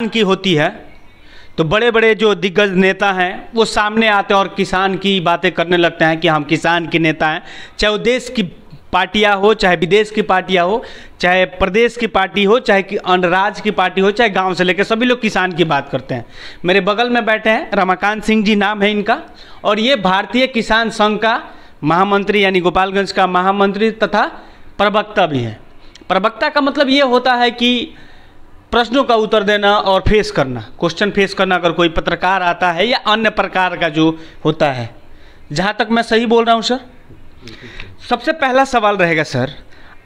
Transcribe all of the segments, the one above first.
की होती है तो बड़े बड़े जो दिग्गज नेता हैं वो सामने आते हैं और किसान की बातें करने लगते हैं कि हम किसान के नेता हैं। चाहे वो देश की पार्टियां हो, चाहे विदेश की पार्टियां हो, चाहे प्रदेश की पार्टी हो, चाहे कि अन्य राज्य की पार्टी हो, चाहे गांव से लेकर सभी लोग किसान की बात करते हैं। मेरे बगल में बैठे हैं रमाकांत सिंह जी नाम है इनका, और ये भारतीय किसान संघ का महामंत्री यानी गोपालगंज का महामंत्री तथा प्रवक्ता भी है। प्रवक्ता का मतलब ये होता है कि प्रश्नों का उत्तर देना और फेस करना, क्वेश्चन फेस करना अगर कोई पत्रकार आता है या अन्य प्रकार का जो होता है। जहाँ तक मैं सही बोल रहा हूँ सर? सबसे पहला सवाल रहेगा सर,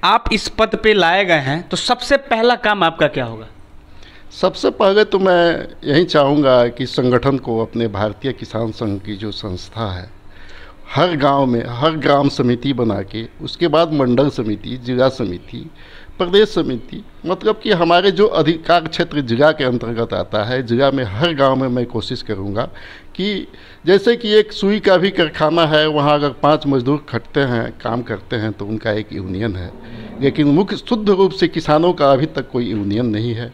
आप इस पद पे लाए गए हैं तो सबसे पहला काम आपका क्या होगा? सबसे पहले तो मैं यही चाहूँगा कि संगठन को, अपने भारतीय किसान संघ की जो संस्था है, हर गांव में हर ग्राम समिति बना के, उसके बाद मंडल समिति, जिला समिति, प्रदेश समिति, मतलब कि हमारे जो अधिकार क्षेत्र जिला के अंतर्गत आता है, जिला में हर गांव में मैं कोशिश करूंगा कि जैसे कि एक सुई का भी कारखाना है, वहां अगर 5 मजदूर खटते हैं, काम करते हैं, तो उनका एक यूनियन है, लेकिन मुख्य शुद्ध रूप से किसानों का अभी तक कोई यूनियन नहीं है।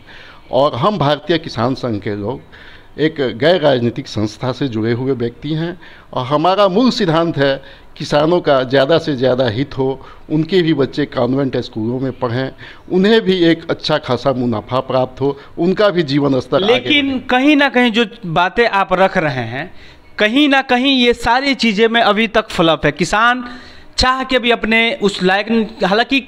और हम भारतीय किसान संघ के लोग एक गैर राजनीतिक संस्था से जुड़े हुए व्यक्ति हैं, और हमारा मूल सिद्धांत है किसानों का ज़्यादा से ज़्यादा हित हो, उनके भी बच्चे कॉन्वेंट स्कूलों में पढ़ें, उन्हें भी एक अच्छा खासा मुनाफा प्राप्त हो, उनका भी जीवन स्तर। लेकिन कहीं ना कहीं जो बातें आप रख रहे हैं, कहीं ना कहीं ये सारी चीज़ें में अभी तक फ्लॉप है। किसान चाह के भी अपने उस लायक, हालांकि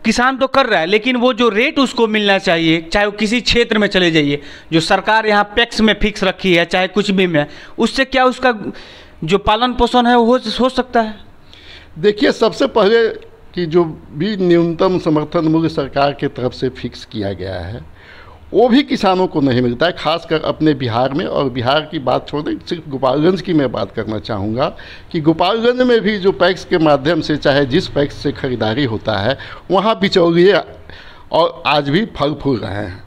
किसान तो कर रहा है, लेकिन वो जो रेट उसको मिलना चाहिए, चाहे वो किसी क्षेत्र में चले जाइए, जो सरकार यहाँ पैक्स में फिक्स रखी है, चाहे कुछ भी में, उससे क्या उसका जो पालन पोषण है वो हो सकता है? देखिए, सबसे पहले कि जो भी न्यूनतम समर्थन मूल्य सरकार की तरफ से फिक्स किया गया है वो भी किसानों को नहीं मिलता है, खासकर अपने बिहार में। और बिहार की बात छोड़ दें, सिर्फ गोपालगंज की मैं बात करना चाहूँगा कि गोपालगंज में भी जो पैक्स के माध्यम से, चाहे जिस पैक्स से खरीदारी होता है, वहाँ बिचौलिए और आज भी फल फूल रहे हैं।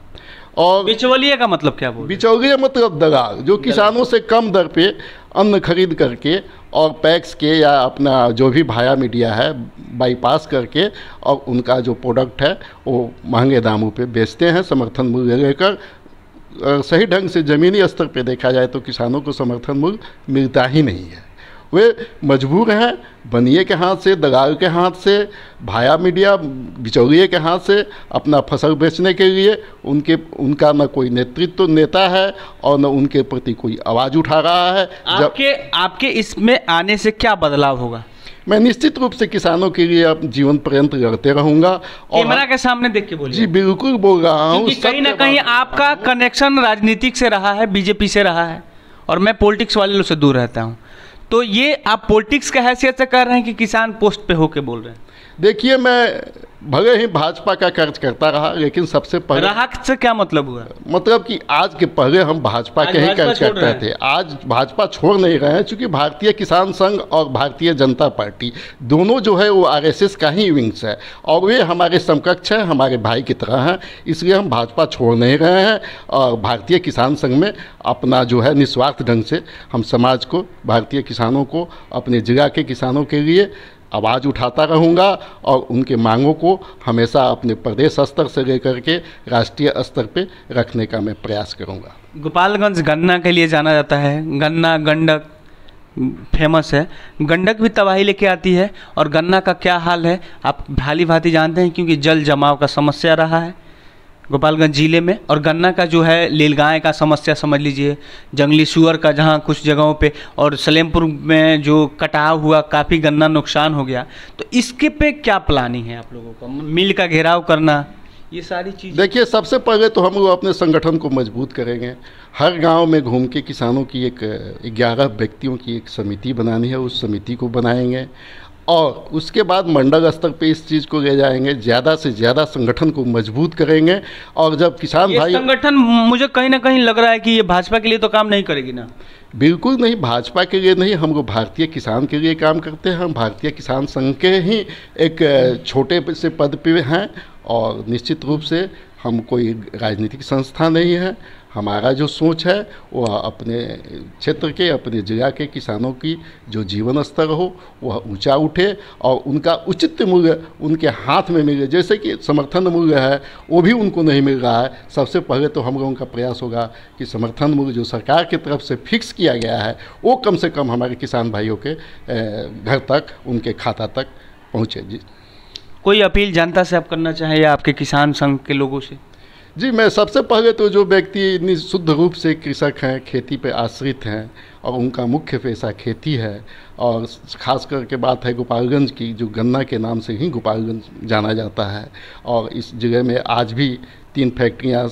और बिचौलिए का मतलब क्या बोल? बिचौलिए मतलब दलाल, जो किसानों से कम दर पे अन्न खरीद करके और पैक्स के या अपना जो भी भाया मीडिया है बाईपास करके, और उनका जो प्रोडक्ट है वो महंगे दामों पे बेचते हैं, समर्थन मूल्य लेकर। सही ढंग से ज़मीनी स्तर पे देखा जाए तो किसानों को समर्थन मूल्य मिलता ही नहीं है। वे मजबूर हैं बनिए के हाथ से, दलाल के हाथ से, भाया मीडिया बिचौलिए के हाथ से अपना फसल बेचने के लिए। उनका न कोई नेतृत्व नेता है और न उनके प्रति कोई आवाज़ उठा रहा है। आपके इसमें आने से क्या बदलाव होगा? मैं निश्चित रूप से किसानों के लिए अब जीवन पर्यंत लड़ते रहूँगा। और कैमरा के सामने देख के बोलिए। जी बिल्कुल बोल रहा हूँ। कहीं ना कहीं आपका कनेक्शन राजनीतिक से रहा है, बीजेपी से रहा है, और मैं पॉलिटिक्स वाले लोग से दूर रहता हूँ। तो ये आप पॉलिटिक्स के हैसियत से कर रहे हैं कि किसान पोस्ट पे होके बोल रहे हैं? देखिए, मैं भले ही भाजपा का कर्ज करता रहा, लेकिन सबसे पहले राहत से क्या मतलब हुआ? मतलब कि आज के पहले हम भाजपा के ही कर्ज करते थे। आज भाजपा छोड़ नहीं रहे हैं, क्योंकि भारतीय किसान संघ और भारतीय जनता पार्टी दोनों जो है वो आरएसएस का ही विंग्स है, और वे हमारे समकक्ष हैं, हमारे भाई की तरह हैं। इसलिए हम भाजपा छोड़ नहीं रहे हैं, और भारतीय किसान संघ में अपना जो है निस्वार्थ ढंग से हम समाज को, भारतीय किसानों को, अपने जिला के किसानों के लिए आवाज़ उठाता रहूँगा, और उनके मांगों को हमेशा अपने प्रदेश स्तर से लेकर के राष्ट्रीय स्तर पे रखने का मैं प्रयास करूँगा। गोपालगंज गन्ना के लिए जाना जाता है, गन्ना गंडक फेमस है, गंडक भी तबाही लेके आती है, और गन्ना का क्या हाल है आप भाली भांति जानते हैं, क्योंकि जल जमाव का समस्या रहा है गोपालगंज ज़िले में। और गन्ना का जो है लीलगाय का समस्या समझ लीजिए, जंगली सुअर का जहाँ कुछ जगहों पे, और सलेमपुर में जो कटाव हुआ, काफ़ी गन्ना नुकसान हो गया। तो इसके पे क्या प्लानिंग है आप लोगों का? मिल का घेराव करना, ये सारी चीज़। देखिए, सबसे पहले तो हम लोग अपने संगठन को मजबूत करेंगे। हर गांव में घूम के किसानों की एक 11 व्यक्तियों की एक समिति बनानी है, उस समिति को बनाएंगे, और उसके बाद मंडल स्तर पे इस चीज़ को ले जाएंगे, ज़्यादा से ज़्यादा संगठन को मजबूत करेंगे। और जब किसान भाई, संगठन मुझे कहीं ना कहीं लग रहा है कि ये भाजपा के लिए तो काम नहीं करेगी ना? बिल्कुल नहीं, भाजपा के लिए नहीं, हम लोग भारतीय किसान के लिए काम करते हैं। हम भारतीय किसान संघ के ही एक छोटे से पद पे हैं, और निश्चित रूप से हम कोई राजनीतिक संस्था नहीं है। हमारा जो सोच है वह अपने क्षेत्र के, अपने जिला के किसानों की जो जीवन स्तर हो वह ऊंचा उठे और उनका उचित मूल्य उनके हाथ में मिले। जैसे कि समर्थन मूल्य है वो भी उनको नहीं मिल रहा है। सबसे पहले तो हम लोगों का प्रयास होगा कि समर्थन मूल्य जो सरकार की तरफ से फिक्स किया गया है वो कम से कम हमारे किसान भाइयों के घर तक, उनके खाता तक पहुँचे। जी, कोई अपील जनता से आप करना चाहें या आपके किसान संघ के लोगों से? जी, मैं सबसे पहले तो जो व्यक्ति निःशुद्ध रूप से कृषक हैं, खेती पे आश्रित हैं और उनका मुख्य पेशा खेती है, और ख़ास करके बात है गोपालगंज की, जो गन्ना के नाम से ही गोपालगंज जाना जाता है, और इस जगह में आज भी 3 फैक्ट्रियाँ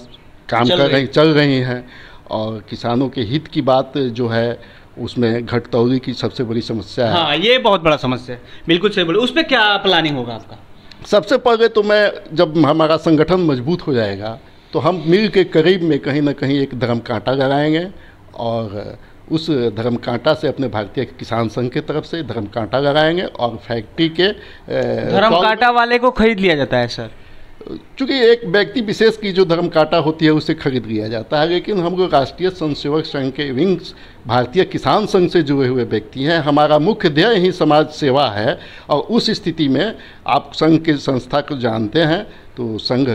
काम चल रही हैं, और किसानों के हित की बात जो है उसमें घटतौली की सबसे बड़ी समस्या है। हाँ, ये बहुत बड़ा समस्या है, बिल्कुल सही बोले। उस पर क्या प्लानिंग होगा आपका? सबसे पहले तो मैं, जब हमारा संगठन मजबूत हो जाएगा तो हम मिल के करीब में कहीं ना कहीं एक धर्म कांटा लगाएंगे, और उस धर्म कांटा से अपने भारतीय किसान संघ की तरफ से धर्म कांटा लगाएंगे, और फैक्ट्री के धर्म कांटा वाले को खरीद लिया जाता है सर? चूँकि एक व्यक्ति विशेष की जो धर्म कांटा होती है उसे खरीद लिया जाता है, लेकिन हम लोग राष्ट्रीय स्वयंसेवक संघ के विंग्स भारतीय किसान संघ से जुड़े हुए व्यक्ति हैं। हमारा मुख्य ध्येय ही समाज सेवा है, और उस स्थिति में आप संघ के संस्था को जानते हैं तो संघ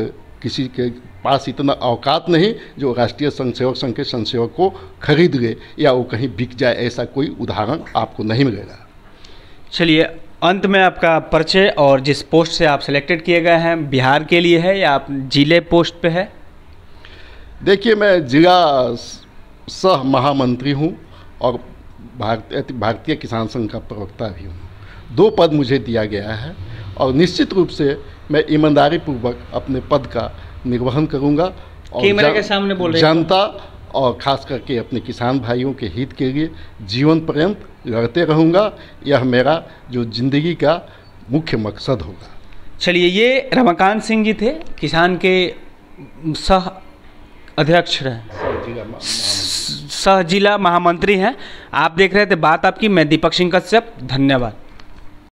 किसी के पास इतना औकात नहीं जो राष्ट्रीय स्वयंसेवक संघ के स्वयंसेवक को खरीद ले या वो कहीं बिक जाए, ऐसा कोई उदाहरण आपको नहीं मिलेगा। चलिए, अंत में आपका परिचय और जिस पोस्ट से आप सिलेक्टेड किए गए हैं, बिहार के लिए है या आप जिले पोस्ट पे है? देखिए, मैं जिला सह महामंत्री हूँ और भारतीय किसान संघ का प्रवक्ता भी हूँ। 2 पद मुझे दिया गया है, और निश्चित रूप से मैं ईमानदारी पूर्वक अपने पद का निर्वहन करूँगा और कैमरे के सामने बोल रहे जनता और ख़ास करके अपने किसान भाइयों के हित के लिए जीवन पर्यंत लड़ते रहूँगा। यह मेरा जो ज़िंदगी का मुख्य मकसद होगा। चलिए, ये रमाकांत सिंह जी थे, किसान के सह अध्यक्ष रहे, सह जिला महामंत्री हैं। आप देख रहे थे बात आपकी, मैं दीपक सिंह कश्यप, धन्यवाद।